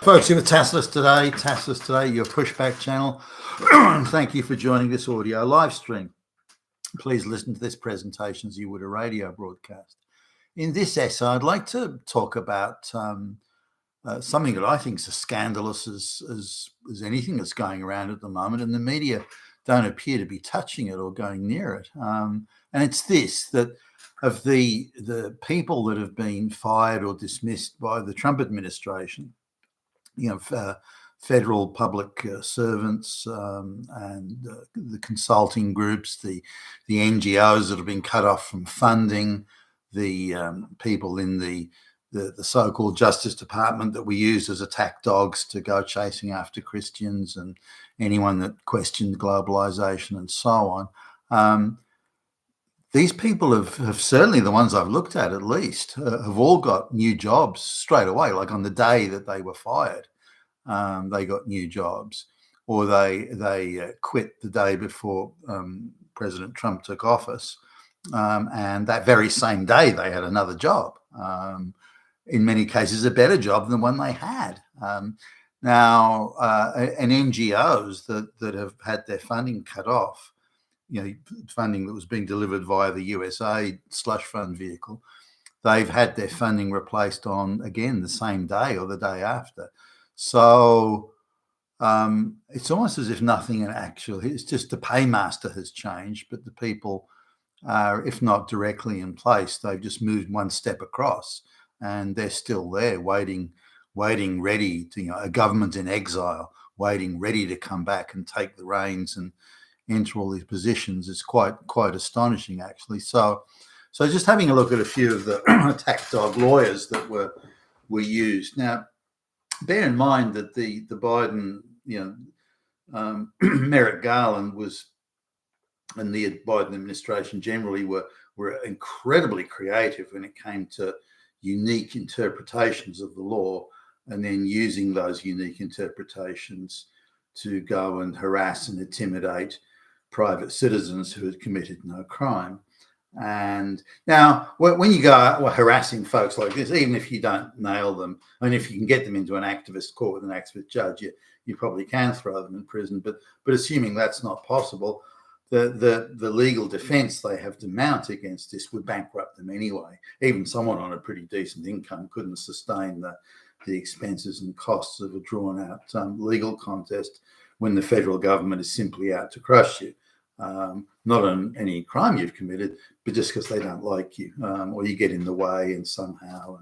Folks, you're with Tassless today, your pushback channel. Thank you for joining this audio live stream. Please listen to this presentation as you would a radio broadcast. In this essay, I'd like to talk about something that I think is as scandalous as anything that's going around at the moment, and the media don't appear to be touching it or going near it. And it's this, that of the people that have been fired or dismissed by the Trump administration, federal public servants and the consulting groups, the NGOs that have been cut off from funding, the people in the so-called Justice Department that we use as attack dogs to go chasing after Christians and anyone that questioned globalization and so on. These people have certainly, the ones I've looked at least, have all got new jobs straight away, like on the day that they were fired. They got new jobs, or they quit the day before President Trump took office. And that very same day, they had another job. In many cases, a better job than the one they had. And NGOs that have had their funding cut off, funding that was being delivered via the USA slush fund vehicle, they've had their funding replaced on, again, the same day or the day after. So it's almost as if nothing it's just the paymaster has changed, but the people are, if not directly in place, they've just moved one step across and they're still there waiting ready to, a government in exile, waiting ready to come back and take the reins and enter all these positions. Is quite astonishing, actually. So just having a look at a few of the attack dog lawyers that were used. Now, bear in mind that the Biden, Merrick Garland and the Biden administration generally were incredibly creative when it came to unique interpretations of the law, and then using those unique interpretations to go and harass and intimidate private citizens who had committed no crime. And now, when you go harassing folks like this, even if you don't nail them, and if you can get them into an activist court with an activist judge, you probably can throw them in prison. But assuming that's not possible, the legal defense they have to mount against this would bankrupt them anyway. Even someone on a pretty decent income couldn't sustain the expenses and costs of a drawn-out legal contest when the federal government is simply out to crush you. Not on any crime you've committed, but just because they don't like you, or you get in the way and somehow,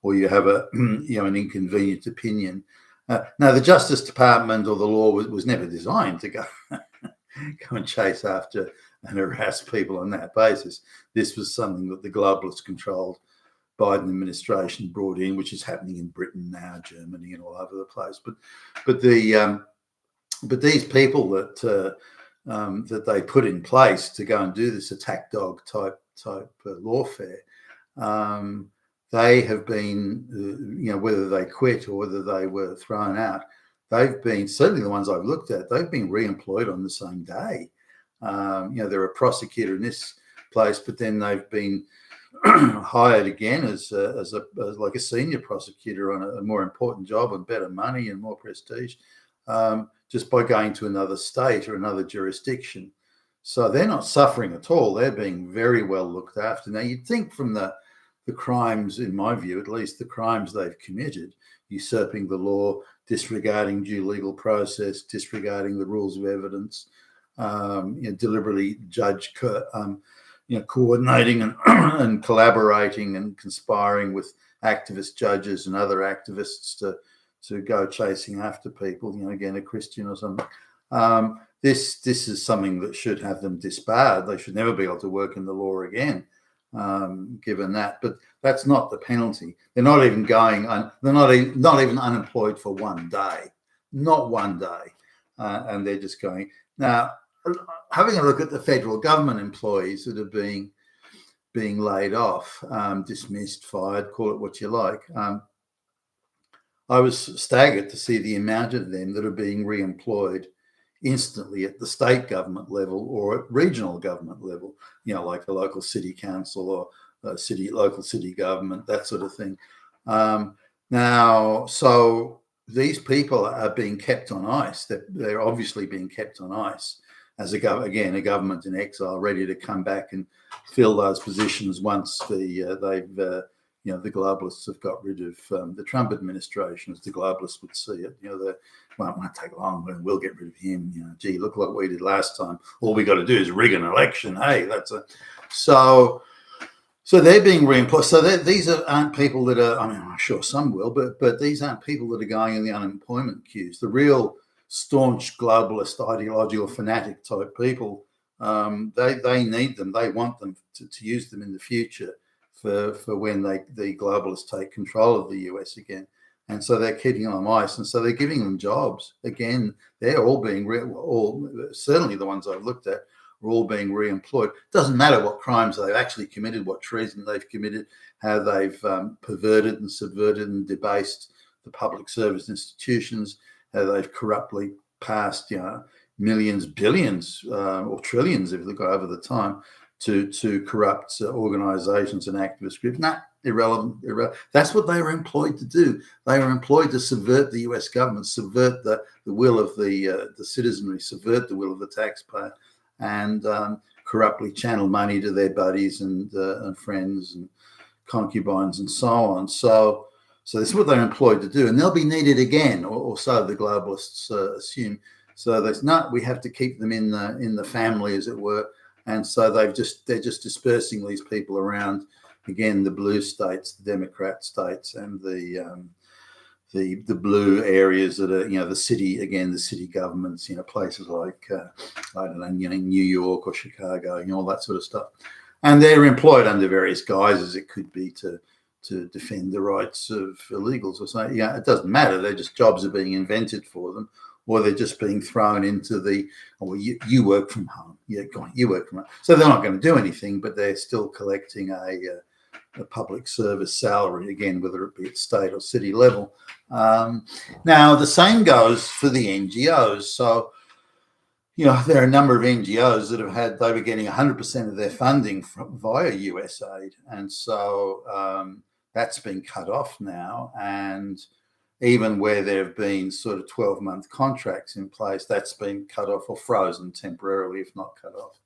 or you have an inconvenient opinion. Now, the Justice Department or the law was never designed to go and chase after and harass people on that basis. This was something that the globalist controlled Biden administration brought in, which is happening in Britain now, Germany, and all over the place. But these people that they put in place to go and do this attack dog type lawfare, they have been, whether they quit or whether they were thrown out, they've been, certainly the ones I've looked at, they've been re-employed on the same day. They're a prosecutor in this place, but then they've been hired again as like a senior prosecutor on a more important job and better money and more prestige, just by going to another state or another jurisdiction. So they're not suffering at all. They're being very well looked after. Now, you'd think from the crimes, in my view, at least the crimes they've committed, usurping the law, disregarding due legal process, disregarding the rules of evidence, deliberately coordinating and collaborating and conspiring with activist judges and other activists to go chasing after people, again, a Christian or something. This is something that should have them disbarred. They should never be able to work in the law again, given that. But that's not the penalty. They're not even they're not even unemployed for one day, not one day. And they're just going. Now, having a look at the federal government employees that are being laid off, dismissed, fired, call it what you like. I was staggered to see the amount of them that are being re-employed instantly at the state government level or at regional government level, like a local city council or local city government, that sort of thing. Now, so these people are being kept on ice. They're obviously being kept on ice as a government in exile, ready to come back and fill those positions once the globalists have got rid of the Trump administration, as the globalists would see it. They won't take long, we'll get rid of him. Gee, look what we did last time. All we got to do is rig an election. Hey, so they're being reemployed. So these aren't people that are, I'm sure some will, but these aren't people that are going in the unemployment queues. The real staunch globalist, ideological, fanatic type people, they need them. They want them to use them in the future for when the globalists take control of the US again. And so they're keeping them on ice. And so they're giving them jobs. Again, they're all being, certainly the ones I've looked at, are all being re-employed. Doesn't matter what crimes they've actually committed, what treason they've committed, how they've perverted and subverted and debased the public service institutions, how they've corruptly passed, millions, billions, or trillions, if you look over the time, to corrupt organisations and activist groups. Irrelevant. That's what they were employed to do. They were employed to subvert the US government, subvert the will of the citizenry, subvert the will of the taxpayer, and corruptly channel money to their buddies and friends and concubines and so on. So this is what they're employed to do, and they'll be needed again, or so the globalists assume. So we have to keep them in the family, as it were. And so they're just dispersing these people around, again, the blue states, the Democrat states, and the blue areas that are, the city governments, places like I don't know, New York or Chicago, all that sort of stuff. And they're employed under various guises. It could be to defend the rights of illegals or something. It doesn't matter. They're just, jobs are being invented for them, or they're just being thrown into you work from home. Yeah, go on, you work from home. So they're not going to do anything, but they're still collecting a public service salary, again, whether it be at state or city level. Now, the same goes for the NGOs. So, there are a number of NGOs that they were getting 100% of their funding via US aid. And so that's been cut off now. And even where there have been sort of 12-month contracts in place, that's been cut off or frozen temporarily, if not cut off.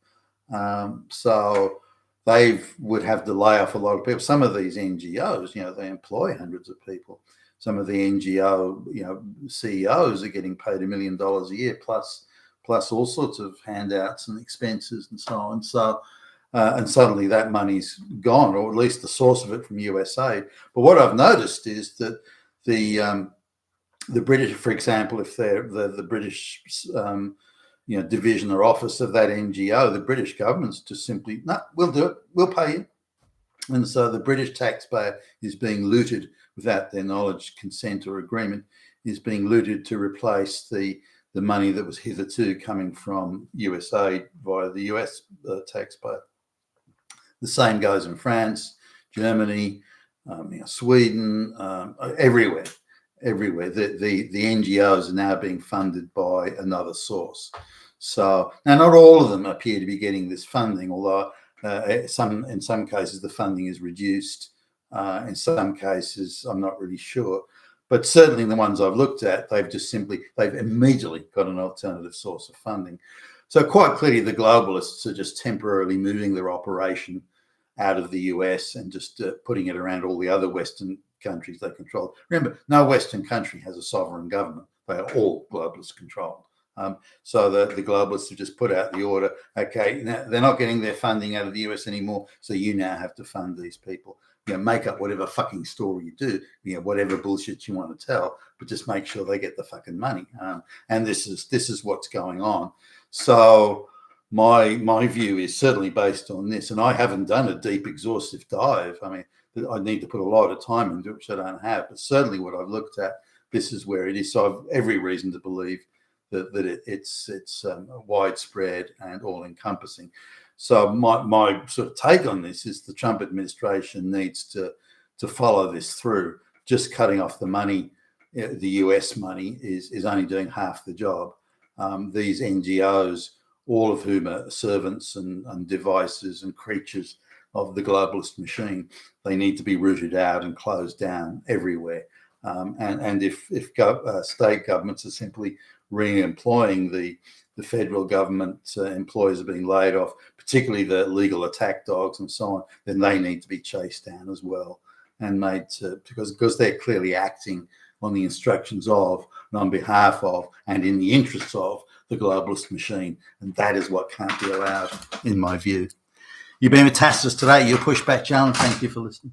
So they would have to lay off a lot of people. Some of these NGOs, they employ hundreds of people. Some of the NGO, CEOs are getting paid $1 million a year, plus all sorts of handouts and expenses and so on. So, and suddenly that money's gone, or at least the source of it, from USA. But what I've noticed is that the British, for example, if they're the British, division or office of that NGO, the British government's just simply, no, we'll do it, we'll pay you. And so the British taxpayer is being looted without their knowledge, consent, or agreement, is being looted to replace the money that was hitherto coming from USA via the US taxpayer. The same goes in France, Germany, Sweden, everywhere. The NGOs are now being funded by another source. So now, not all of them appear to be getting this funding, although in some cases the funding is reduced. In some cases, I'm not really sure. But certainly the ones I've looked at, they've immediately got an alternative source of funding. So quite clearly the globalists are just temporarily moving their operation out of the US and just putting it around all the other Western countries they control. Remember, no Western country has a sovereign government. They are all globalist controlled. So the globalists have just put out the order, okay, they're not getting their funding out of the US anymore, so you now have to fund these people. Make up whatever fucking story you do, whatever bullshit you want to tell, but just make sure they get the fucking money. And this is what's going on. So my view is certainly based on this, and I haven't done a deep, exhaustive dive. I mean, I need to put a lot of time into it, which I don't have, but certainly what I've looked at, this is where it is. So I've every reason to believe that it's widespread and all-encompassing. So my sort of take on this is the Trump administration needs to follow this through. Just cutting off the money, the US money, is only doing half the job. These NGOs, all of whom are servants and devices and creatures of the globalist machine, they need to be rooted out and closed down everywhere. And if state governments are simply re-employing the federal government employees are being laid off, particularly the legal attack dogs and so on, then they need to be chased down as well and made to, because they're clearly acting on the instructions of and on behalf of and in the interests of the globalist machine. And that is what can't be allowed, in my view. You've been with Tacitus today, your Pushback Challenge. Thank you for listening.